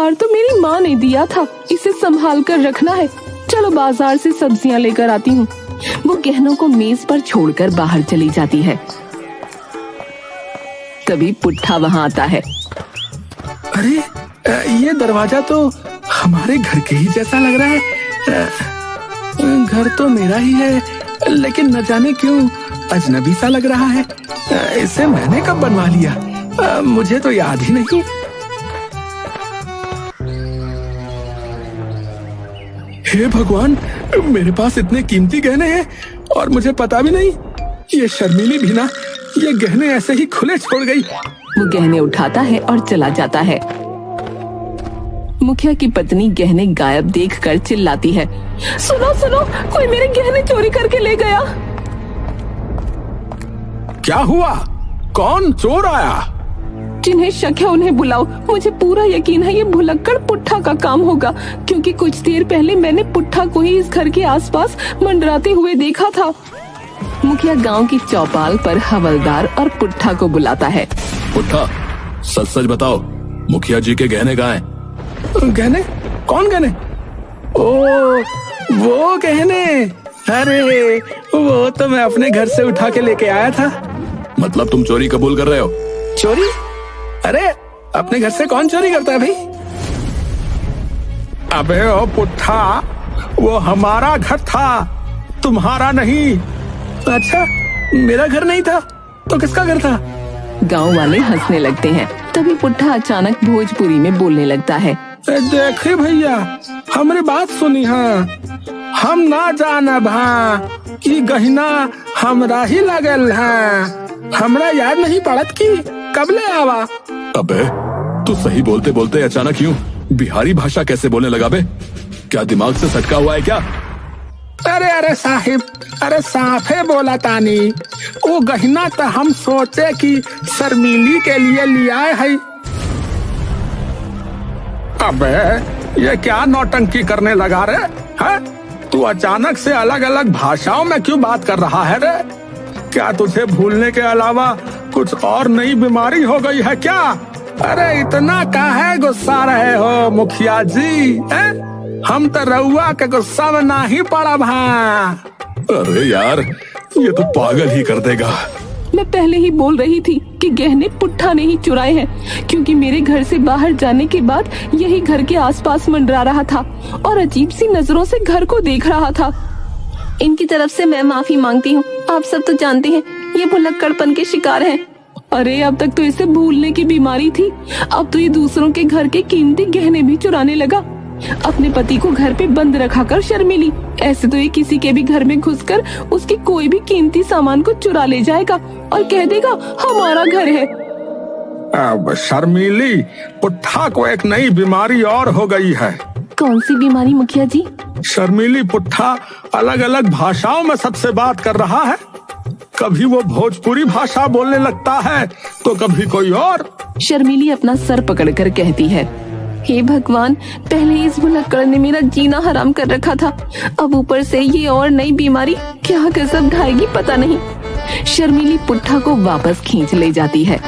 उपहार तो मेरी माँ ने दिया था, इसे संभाल कर रखना है। चलो बाजार से सब्जियाँ लेकर आती हूँ। वो गहनों को मेज पर छोड़कर बाहर चली जाती है। तभी पुट्ठा वहाँ आता है। अरे ये दरवाजा तो हमारे घर के ही जैसा लग रहा है। घर तो मेरा ही है, लेकिन न जाने क्यों अजनबी सा लग रहा है। इसे मैंने कब बनवा लिया, मुझे तो याद ही नहीं। हे भगवान, मेरे पास इतने कीमती गहने हैं और मुझे पता भी नहीं। ये शर्मीली भी ना ये गहने ऐसे ही खुले छोड़ गई। वो गहने उठाता है और चला जाता है। मुखिया की पत्नी गहने गायब देखकर चिल्लाती है, सुनो सुनो, कोई मेरे गहने चोरी करके ले गया। क्या हुआ? कौन चोर आया? जिन्हें शक है उन्हें बुलाओ। मुझे पूरा यकीन है ये भुलक्कड़ पुट्ठा का काम होगा, क्योंकि कुछ देर पहले मैंने पुट्ठा को ही इस घर के आसपास मंडराते हुए देखा था। मुखिया गांव की चौपाल पर हवलदार और पुट्ठा को बुलाता है। पुट्ठा, सच सच बताओ, मुखिया जी के गहने कहाँ हैं? गहने? कौन गहने? ओ, वो गहने। अरे वो तो मैं अपने घर से उठा के लेके आया था। मतलब तुम चोरी कबूल कर रहे हो? चोरी? अरे अपने घर से कौन चोरी करता है भाई? अबे ओ पुट्ठा, वो हमारा घर था, तुम्हारा नहीं। अच्छा, मेरा घर नहीं था तो किसका घर था? गांव वाले हंसने लगते हैं। तभी पुट्ठा अचानक भोजपुरी में बोलने लगता है। देखे भैया, हमारी बात सुनी। हाँ, हम ना जानब कि गहना हमरा ही लगल है। हमरा याद नहीं पड़त कि कब ले आवा। अबे तू सही बोलते बोलते अचानक क्यों बिहारी भाषा कैसे बोलने लगा बे? क्या दिमाग से सटका हुआ है क्या? अरे साहिब, अरे साफे बोला तानी। वो गहना तो हम सोचे कि शर्मीली के लिए लिया है। अबे ये क्या नौटंकी करने लगा रे? है तू अचानक से अलग अलग भाषाओं में क्यों बात कर रहा है रे? क्या तुझे भूलने के अलावा कुछ और नई बीमारी हो गई है क्या? अरे इतना काहे गुस्सा रहे हो मुखिया जी? हम तो रउआ के गुस्सा में ना ही पड़ा भा। अरे यार, ये तो पागल ही कर देगा। मैं पहले ही बोल रही थी कि गहने पुट्ठा ने ही चुराए हैं, क्योंकि मेरे घर से बाहर जाने के बाद यही घर के आसपास मंडरा रहा था और अजीब सी नजरों से घर को देख रहा था। इनकी तरफ से मैं माफी मांगती हूँ। आप सब तो जानते हैं ये भुलक्कड़पन के शिकार हैं। अरे अब तक तो इसे भूलने की बीमारी थी, अब तो ये दूसरों के घर के कीमती गहने भी चुराने लगा। अपने पति को घर पे बंद रखा कर शर्मीली, ऐसे तो ये किसी के भी घर में घुसकर उसके कोई भी कीमती सामान को चुरा ले जाएगा और कह देगा हमारा घर है। अब शर्मीली, पुट्ठा को एक नई बीमारी और हो गई है। कौन सी बीमारी मुखिया जी? शर्मीली पुट्ठा अलग अलग भाषाओं में सबसे बात कर रहा है। कभी वो भोजपुरी भाषा बोलने लगता है तो कभी कोई और। शर्मीली अपना सर पकड़कर कहती है, हे भगवान, पहले इस भुलक्कड़ ने मेरा जीना हराम कर रखा था, अब ऊपर से ये और नई बीमारी क्या गजब ढाएगी पता नहीं। शर्मीली पुट्ठा को वापस खींच ले जाती है।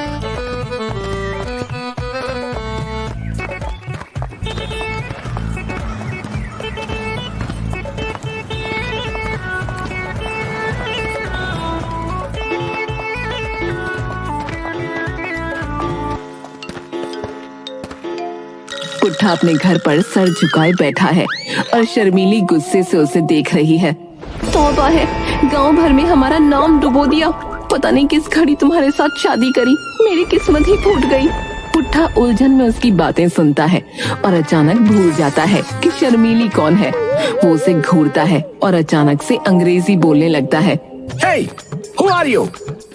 पुट्ठा अपने घर पर सर झुकाए बैठा है और शर्मीली गुस्से से उसे देख रही है। तौबा है, गांव भर में हमारा नाम डुबो दिया। पता नहीं किस घड़ी तुम्हारे साथ शादी करी, मेरी किस्मत ही फूट गई। पुट्ठा उलझन में उसकी बातें सुनता है और अचानक भूल जाता है कि शर्मीली कौन है। वो उसे घूरता है और अचानक से अंग्रेजी बोलने लगता है। Hey, who are you?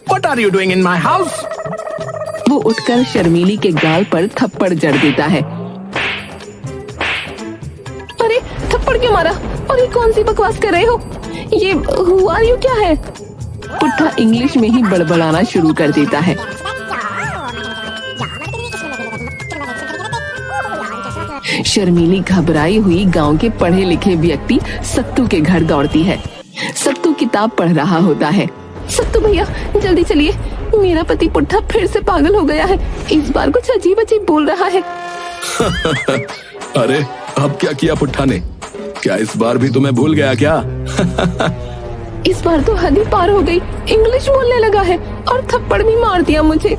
What are you doing in my house? वो उठकर शर्मीली के गाल पर थप्पड़ जड़ देता है। अरे थप्पड़ क्यों मारा? और ये कौन सी बकवास कर रहे हो? ये who are you क्या है? पुट्ठा इंग्लिश में ही बड़बड़ाना शुरू कर देता है। शर्मीली घबराई हुई गांव के पढ़े लिखे व्यक्ति सत्तू के घर दौड़ती है। सत्तू किताब पढ़ रहा होता है। सत्तू भैया जल्दी चलिए, मेरा पति पुट्ठा फिर से पागल हो गया है। इस बार कुछ अजीब अजीब बोल रहा है। अरे अब क्या किया पुट्ठा ने? क्या इस बार भी तुम्हें भूल गया क्या? इस बार तो हद ही पार हो गई, इंग्लिश बोलने लगा है और थप्पड़ भी मार दिया मुझे।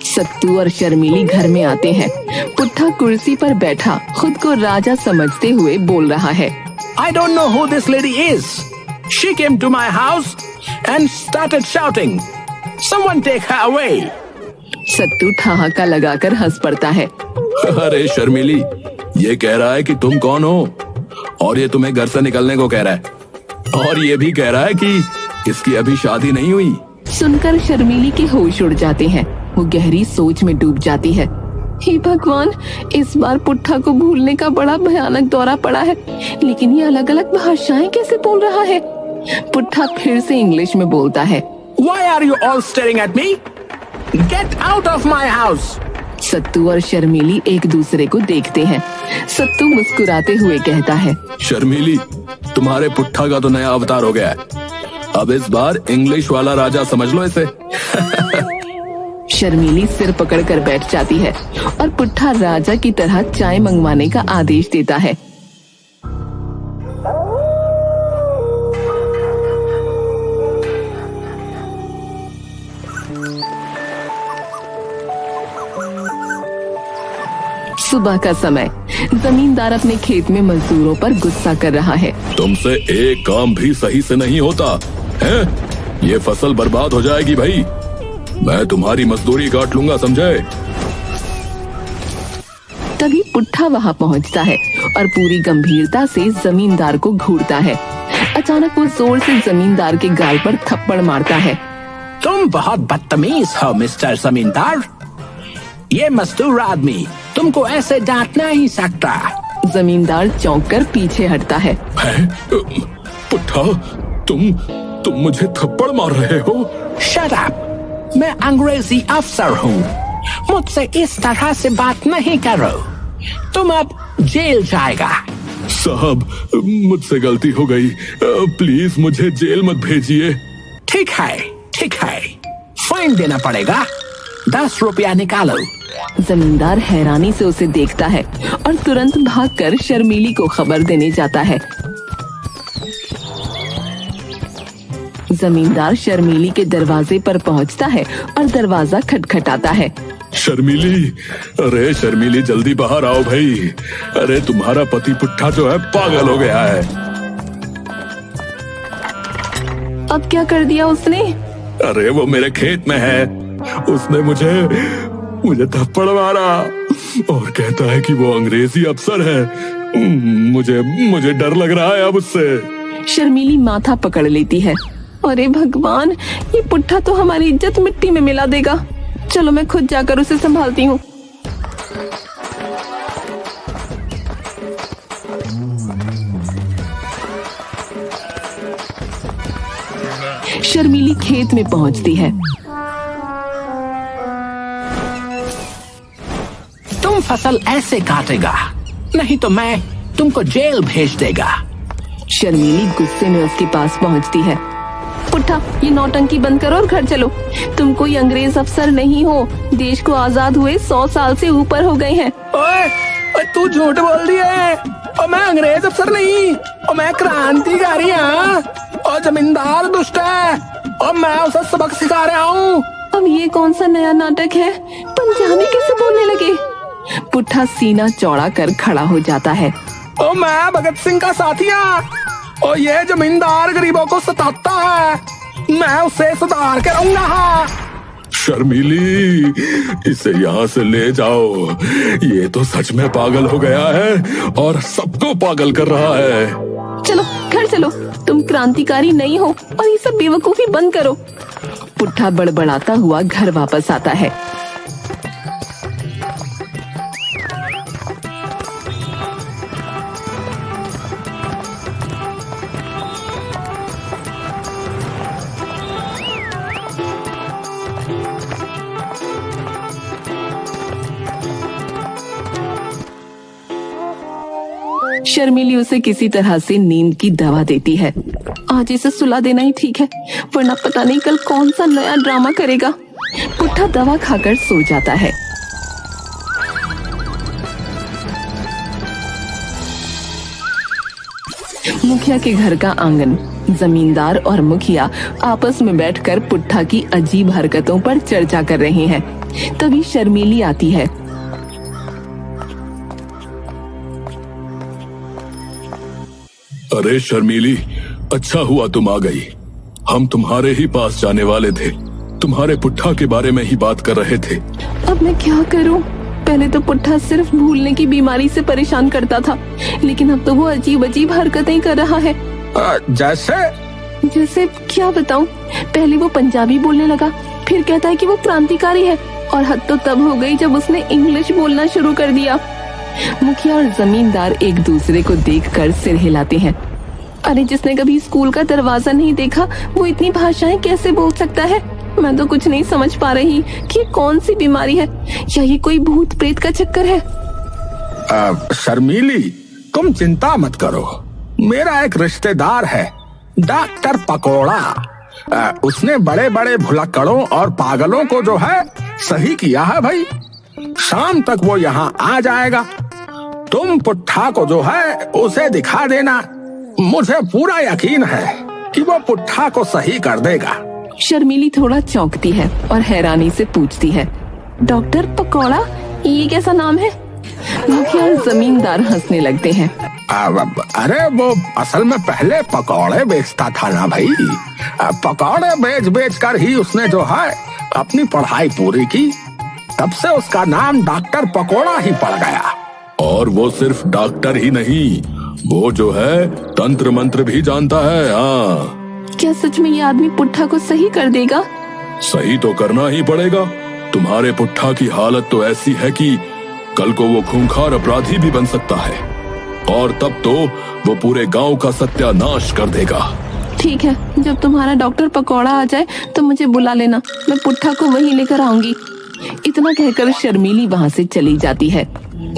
सत्तू और शर्मीली घर में आते हैं। पुट्ठा कुर्सी पर बैठा खुद को राजा समझते हुए बोल रहा है, I don't know who this lady is. She came to my house and started shouting, "Someone take her away." सत्तू ठहाका लगाकर हंस पड़ता है। अरे शर्मीली, ये कह रहा है कि तुम कौन हो और ये तुम्हें घर से निकलने को कह रहा है, और ये भी कह रहा है कि इसकी अभी शादी नहीं हुई। सुनकर शर्मीली के होश उड़ जाते हैं। वो गहरी सोच में डूब जाती है। हे भगवान, इस बार पुट्ठा को भूलने का बड़ा भयानक दौरा पड़ा है, लेकिन ये अलग अलग भाषाएं कैसे बोल रहा है? पुट्ठा फिर से इंग्लिश में बोलता है, Why are you all staring at me? Get out of my house. सत्तू और शर्मीली एक दूसरे को देखते हैं। सत्तू मुस्कुराते हुए कहता है, शर्मीली, तुम्हारे पुट्ठा का तो नया अवतार हो गया है। अब इस बार इंग्लिश वाला राजा समझ लो इसे। शर्मीली सिर पकड़कर बैठ जाती है और पुट्ठा राजा की तरह चाय मंगवाने का आदेश देता है। सुबह का समय, जमींदार अपने खेत में मजदूरों पर गुस्सा कर रहा है। तुमसे एक काम भी सही से नहीं होता है? ये फसल बर्बाद हो जाएगी भाई। मैं तुम्हारी मजदूरी काट लूंगा, समझे? तभी पुट्ठा वहां पहुंचता है और पूरी गंभीरता से जमींदार को घूरता है। अचानक वो जोर से जमींदार के गाल पर थप्पड़ मारता है। तुम बहुत बदतमीज हो मिस्टर जमींदार। ये मजदूर आदमी तुमको ऐसे डांट नहीं सकता। जमींदार चौंक कर पीछे हटता है। पुट्ठा, तुम मुझे थप्पड़ मार रहे हो? Shut up! मैं अंग्रेजी अफसर हूँ, मुझसे इस तरह से बात नहीं करो। तुम अब जेल जाएगा। साहब, मुझसे गलती हो गई, प्लीज मुझे जेल मत भेजिए। ठीक है, ठीक है, फाइन देना पड़ेगा। 10 रुपया निकालो। जमींदार हैरानी से उसे देखता है और तुरंत भागकर शर्मीली को खबर देने जाता है। जमींदार शर्मीली के दरवाजे पर पहुंचता है और दरवाजा खटखटाता है। शर्मीली, अरे शर्मीली, जल्दी बाहर आओ भाई। अरे तुम्हारा पति पुट्ठा जो है पागल हो गया है। अब क्या कर दिया उसने? अरे वो मेरे खेत में है, उसने मुझे थप्पड़ मारा और कहता है कि वो अंग्रेजी अफसर है। मुझे डर लग रहा है अब उससे। शर्मीली माथा पकड़ लेती है। अरे भगवान, ये पुट्ठा तो हमारी इज्जत मिट्टी में मिला देगा। चलो मैं खुद जाकर उसे संभालती हूँ। शर्मीली खेत में पहुंचती है। तुम फसल ऐसे काटेगा, नहीं तो मैं तुमको जेल भेज देगा। शर्मीली गुस्से में उसके पास पहुंचती है। पुट्ठा, ये नौटंकी बंद करो और घर चलो। तुम कोई अंग्रेज अफसर नहीं हो। देश को आजाद हुए 100 साल से ऊपर हो गए हैं। ओए, तू झूठ बोल रही है। और मैं अंग्रेज अफसर नहीं, और मैं क्रांतिकारी हूँ। और जमींदार दुष्ट है और मैं उसे सबक सिखा रहा हूँ। अब ये कौन सा नया नाटक है? पंजाबी कैसे बोलने लगे? पुट्ठा सीना चौड़ा कर खड़ा हो जाता है। और मैं भगत सिंह का साथिया, और ये जमींदार गरीबों को सताता है। मैं उसे सुधार के रहूंगा। शर्मीली, इसे यहाँ से ले जाओ। ये तो सच में पागल हो गया है और सबको पागल कर रहा है। चलो घर चलो, तुम क्रांतिकारी नहीं हो और ये सब बेवकूफी बंद करो। पुट्ठा बड़बड़ाता हुआ घर वापस आता है। शर्मिली उसे किसी तरह से नींद की दवा देती है। आज इसे सुला देना ही ठीक है, वरना पता नहीं कल कौन सा नया ड्रामा करेगा। पुट्ठा दवा खाकर सो जाता है। मुखिया के घर का आंगन। जमींदार और मुखिया आपस में बैठकर पुट्ठा की अजीब हरकतों पर चर्चा कर रहे हैं। तभी शर्मिली आती है। अरे शर्मिली, अच्छा हुआ तुम आ गई। हम तुम्हारे ही पास जाने वाले थे, तुम्हारे पुट्ठा के बारे में ही बात कर रहे थे। अब मैं क्या करूं? पहले तो पुट्ठा सिर्फ भूलने की बीमारी से परेशान करता था, लेकिन अब तो वो अजीब अजीब हरकतें कर रहा है। जैसे क्या बताऊं? पहले वो पंजाबी बोलने लगा, फिर कहता है कि वो क्रांतिकारी है, और हद तो तब हो गई जब उसने इंग्लिश बोलना शुरू कर दिया। मुखिया और जमींदार एक दूसरे को देखकर सिर हिलाते हैं। अरे जिसने कभी स्कूल का दरवाजा नहीं देखा वो इतनी भाषाएं कैसे बोल सकता है? मैं तो कुछ नहीं समझ पा रही कि ये कौन सी बीमारी है, या ये कोई भूत प्रेत का चक्कर है। शर्मिली, तुम चिंता मत करो। मेरा एक रिश्तेदार है, डॉक्टर पकोड़ा। उसने बड़े बड़े भुलक्कड़ों और पागलों को जो है सही किया है भाई। शाम तक वो यहाँ आ जाएगा। तुम पुट्ठा को जो है उसे दिखा देना। मुझे पूरा यकीन है कि वो पुट्ठा को सही कर देगा। शर्मिली थोड़ा चौंकती है और हैरानी से पूछती है, डॉक्टर पकोड़ा, ये कैसा नाम है? मुखिया और जमींदार हंसने लगते हैं। अरे वो असल में पहले पकौड़े बेचता था ना भाई। पकौड़े बेच बेच कर ही उसने जो है अपनी पढ़ाई पूरी की। तब से उसका नाम डॉक्टर पकोड़ा ही पड़ गया। और वो सिर्फ डॉक्टर ही नहीं, वो जो है तंत्र मंत्र भी जानता है। हाँ, क्या सच में ये आदमी पुट्ठा को सही कर देगा? सही तो करना ही पड़ेगा। तुम्हारे पुट्ठा की हालत तो ऐसी है कि कल को वो खूंखार अपराधी भी बन सकता है, और तब तो वो पूरे गांव का सत्यानाश कर देगा। ठीक है, जब तुम्हारा डॉक्टर पकौड़ा आ जाए तो मुझे बुला लेना, मैं पुट्ठा को वहीं लेकर आऊंगी। इतना कहकर शर्मिली वहाँ से चली जाती है।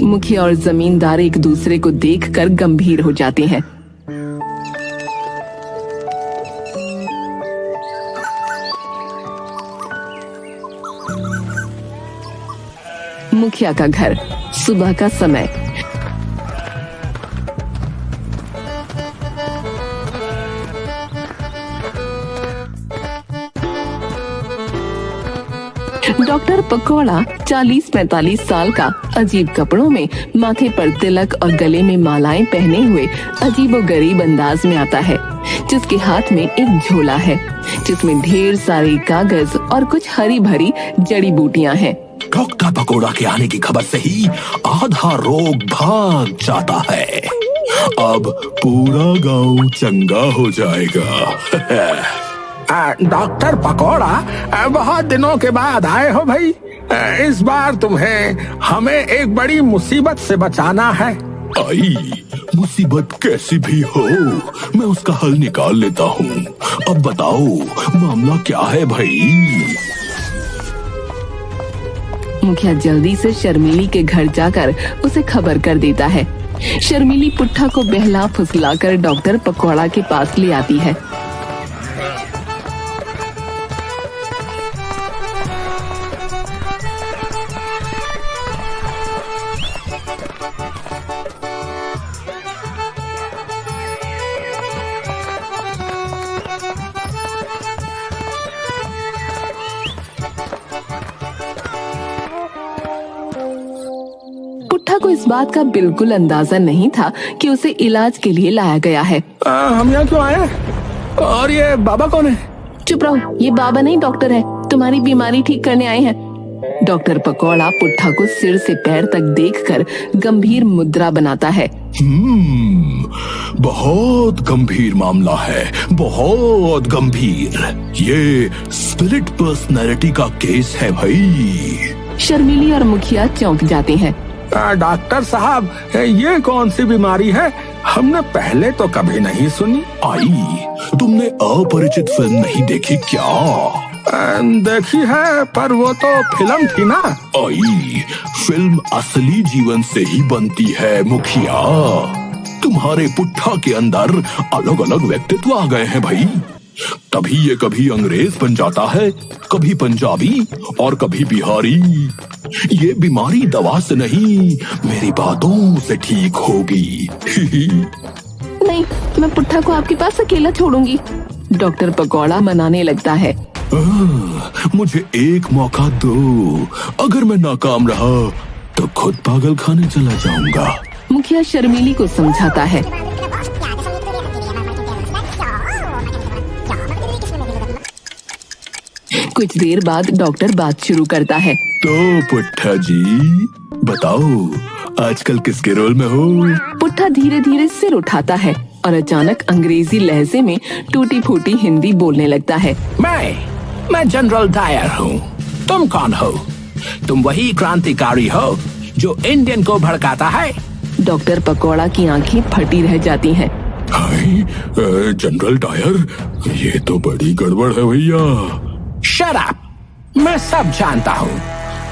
मुखिया और जमींदार एक दूसरे को देखकर गंभीर हो जाते हैं। मुखिया का घर, सुबह का समय। डॉक्टर पकोड़ा 40-45 साल का, अजीब कपड़ों में, माथे पर तिलक और गले में मालाएं पहने हुए अजीबोगरीब अंदाज में आता है, जिसके हाथ में एक झोला है जिसमें ढेर सारे कागज और कुछ हरी भरी जड़ी बूटियां हैं। डॉक्टर पकोड़ा के आने की खबर से ही आधा रोग भाग जाता है। अब पूरा गांव चंगा हो जाएगा। डॉक्टर पकोड़ा, बहुत दिनों के बाद आए हो भाई। इस बार तुम्हें हमें एक बड़ी मुसीबत से बचाना है। आई, मुसीबत कैसी भी हो, मैं उसका हल निकाल लेता हूँ। अब बताओ मामला क्या है भाई? मुखिया जल्दी से शर्मिली के घर जाकर उसे खबर कर देता है। शर्मिली पुट्ठा को बहला फुसलाकर डॉक्टर पकोड़ा के पास ले आती है। पुट्ठा को इस बात का बिल्कुल अंदाजा नहीं था कि उसे इलाज के लिए लाया गया है। हम यहाँ क्यों आए? और ये बाबा कौन है? चुप रहो, ये बाबा नहीं डॉक्टर है, तुम्हारी बीमारी ठीक करने आए हैं। डॉक्टर पकोड़ा पुट्ठा को सिर से पैर तक देखकर गंभीर मुद्रा बनाता है। बहुत गंभीर मामला है, बहुत गंभीर। ये स्पिरिट पर्सनैलिटी का केस है भाई। शर्मिली और मुखिया चौंक जाते हैं। डॉक्टर साहब, ये कौन सी बीमारी है? हमने पहले तो कभी नहीं सुनी। आई, तुमने अपरिचित फिल्म नहीं देखी क्या? देखी है, पर वो तो फिल्म थी ना। आई, फिल्म असली जीवन से ही बनती है मुखिया। तुम्हारे पुट्ठा के अंदर अलग अलग व्यक्तित्व आ गए हैं भाई। तभी ये कभी अंग्रेज बन जाता है, कभी पंजाबी और कभी बिहारी। ये बीमारी दवा से नहीं, मेरी बातों से ठीक होगी। नहीं, मैं पुट्ठा को आपके पास अकेला छोड़ूंगी। डॉक्टर पकौड़ा मनाने लगता है। मुझे एक मौका दो, अगर मैं नाकाम रहा तो खुद पागल खाने चला जाऊंगा। मुखिया शर्मीली को समझाता है। कुछ देर बाद डॉक्टर बात शुरू करता है। तो पुट्ठा जी बताओ, आजकल किसके रोल में हो? पुट्ठा धीरे धीरे सिर उठाता है और अचानक अंग्रेजी लहजे में टूटी फूटी हिंदी बोलने लगता है। मैं जनरल डायर हूँ। तुम कौन हो? तुम वही क्रांतिकारी हो जो इंडियन को भड़काता है? डॉक्टर पकौड़ा की आंखें फटी रह जाती हैं। जनरल डायर, ये तो बड़ी गड़बड़ है भैया। Shut up! मैं सब जानता हूँ।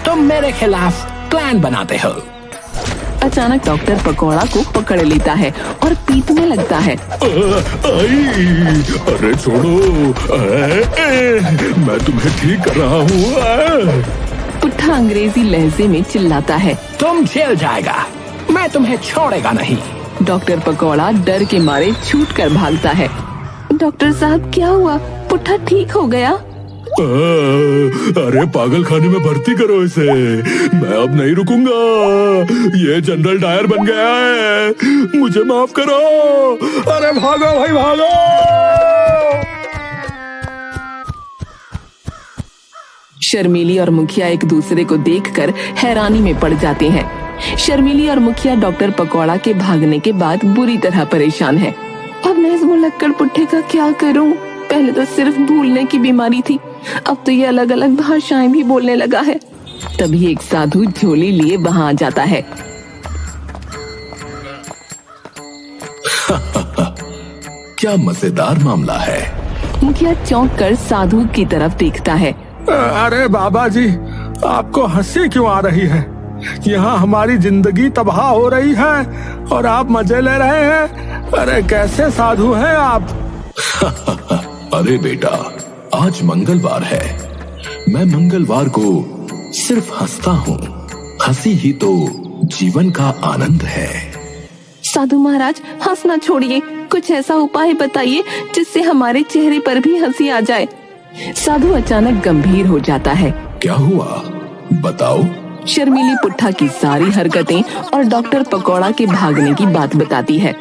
तुम मेरे खिलाफ प्लान बनाते हो। अचानक डॉक्टर पकौड़ा को पकड़ लेता है और पीटने लगता है। अरे छोड़ो, मैं तुम्हें ठीक कर रहा हूँ। पुट्ठा अंग्रेजी लहजे में चिल्लाता है। तुम जेल जाएगा, मैं तुम्हें छोड़ेगा नहीं। डॉक्टर पकौड़ा डर के मारे छूट कर भागता है। डॉक्टर साहब, क्या हुआ? पुट्ठा ठीक हो गया? अरे पागल खाने में भर्ती करो इसे, मैं अब नहीं रुकूंगा। ये जनरल डायर बन गया है, मुझे माफ करो। अरे भागो भाई भागो। शर्मीली और मुखिया एक दूसरे को देखकर हैरानी में पड़ जाते हैं। शर्मीली और मुखिया डॉक्टर पकौड़ा के भागने के बाद बुरी तरह परेशान है। अब मैं इस मुलक्कड़ पुट्ठे का क्या करूं? पहले तो सिर्फ भूलने की बीमारी थी, अब तो ये अलग अलग भाषाएं भी बोलने लगा है। तभी एक साधु झोली लिए वहां आ जाता है। क्या मजेदार मामला है। मुखिया चौंक कर साधु की तरफ देखता है। अरे बाबा जी, आपको हंसी क्यों आ रही है? यहाँ हमारी जिंदगी तबाह हो रही है और आप मजे ले रहे हैं। अरे कैसे साधु हैं आप? अरे बेटा, आज मंगलवार है। मैं मंगलवार को सिर्फ हंसता हूँ। हंसी ही तो जीवन का आनंद है। साधु महाराज, हंसना छोड़िए, कुछ ऐसा उपाय बताइए जिससे हमारे चेहरे पर भी हंसी आ जाए। साधु अचानक गंभीर हो जाता है। क्या हुआ, बताओ। शर्मीली पुट्ठा की सारी हरकतें और डॉक्टर पकौड़ा के भागने की बात बताती है।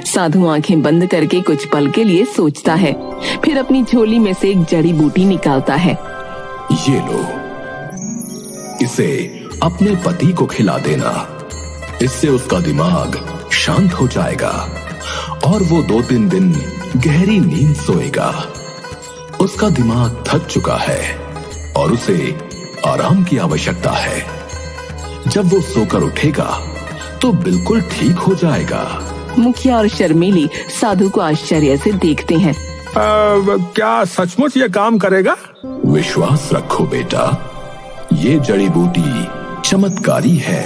साधु आंखें बंद करके कुछ पल के लिए सोचता है, फिर अपनी झोली में से एक जड़ी बूटी निकालता है। ये लो, इसे अपने पति को खिला देना। इससे उसका दिमाग शांत हो जाएगा और वो 2-3 दिन गहरी नींद सोएगा। उसका दिमाग थक चुका है और उसे आराम की आवश्यकता है। जब वो सोकर उठेगा तो बिल्कुल ठीक हो जाएगा। मुखिया और शर्मीली साधु को आश्चर्य से देखते हैं। क्या सचमुच ये काम करेगा? विश्वास रखो बेटा, ये जड़ी बूटी चमत्कारी है।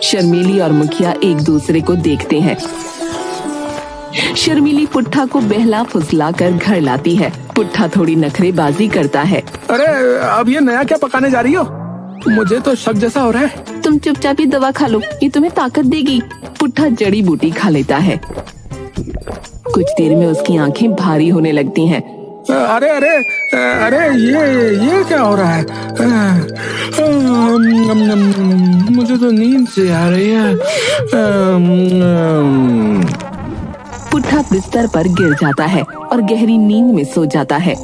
शर्मीली और मुखिया एक दूसरे को देखते हैं। शर्मीली पुट्ठा को बहला फुसला कर घर लाती है। पुट्ठा थोड़ी नखरेबाजी करता है। अरे अब ये नया क्या पकाने जा रही हो? मुझे तो शक जैसा हो रहा है। तुम चुपचाप ही दवा खा लो, ये तुम्हें ताकत देगी। पुट्ठा जड़ी बूटी खा लेता है। कुछ देर में उसकी आंखें भारी होने लगती हैं। अरे अरे अरे ये क्या हो रहा है? मुझे तो नींद से आ रही है। पुट्ठा बिस्तर पर गिर जाता है और गहरी नींद में सो जाता है।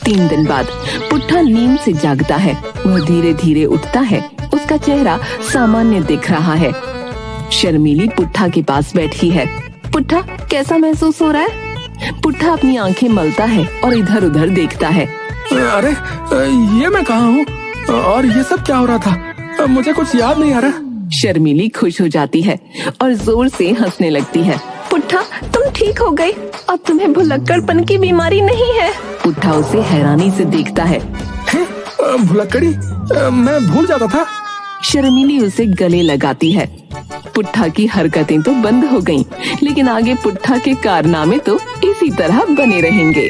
तीन दिन बाद पुट्ठा नींद से जागता है। वह धीरे धीरे उठता है। उसका चेहरा सामान्य दिख रहा है। शर्मीली पुट्ठा के पास बैठी है। पुट्ठा, कैसा महसूस हो रहा है? पुट्ठा अपनी आंखें मलता है और इधर उधर देखता है। अरे ये मैं कहाँ हूँ और ये सब क्या हो रहा था? मुझे कुछ याद नहीं आ रहा। शर्मीली खुश हो जाती है और जोर से हंसने लगती है। पुट्ठा, तुम ठीक हो गए। अब तुम्हें भुलक्कड़पन की बीमारी नहीं है। पुट्ठा उसे हैरानी से देखता है। भुलक्कड़ी, मैं भूल जाता था। शर्मिली उसे गले लगाती है। पुट्ठा की हरकतें तो बंद हो गईं, लेकिन आगे पुट्ठा के कारनामे तो इसी तरह बने रहेंगे।